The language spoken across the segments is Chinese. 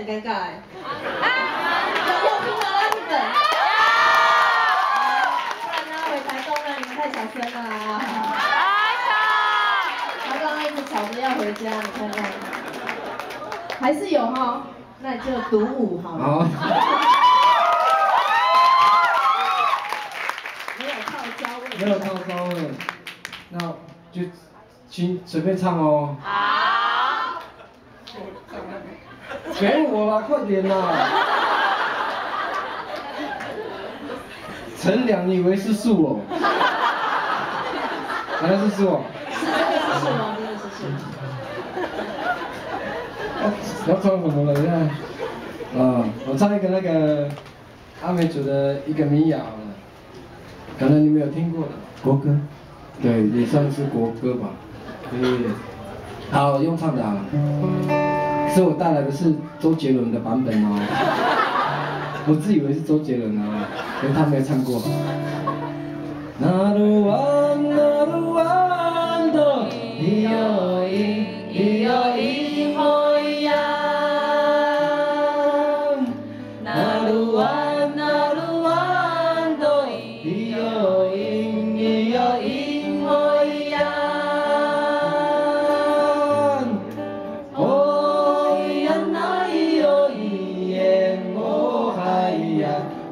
尴尬哎。有听吗？日本。不然呢？回台东了，你们太小声了啊！他刚刚一直吵着要回家，你看看。还是有哈，那你就读5好了。好。没有套招了，那就请随便唱哦。好。给我啦，快点啦！乘凉，你以为是树哦？原来是树哦。是真的是树哦，真的是树。要唱什么了？现在？我唱一个那个阿美族的一个民谣。可能你们有听过的国歌，对，也算是国歌吧。对，好，用唱的啊。可是我带来的是周杰伦的版本哦。我自以为是周杰伦啊，可是他没有唱过。那鲁湾，那鲁湾的，咿哟咿，咿哟咿吼咿呀。那鲁湾，那鲁湾的。咿哟咿，咿哟咿吼咿呀，哦咿呀那咿哟咿耶，哦嗨呀，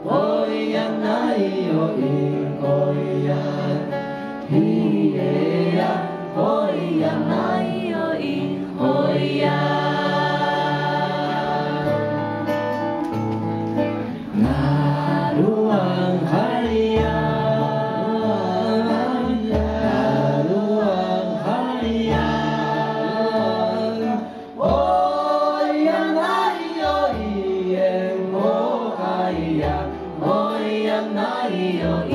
哦咿呀那咿哟咿，哦咿呀，咿耶呀，哦咿呀那咿哟咿，哦咿呀。那鲁湾海呀。那里有一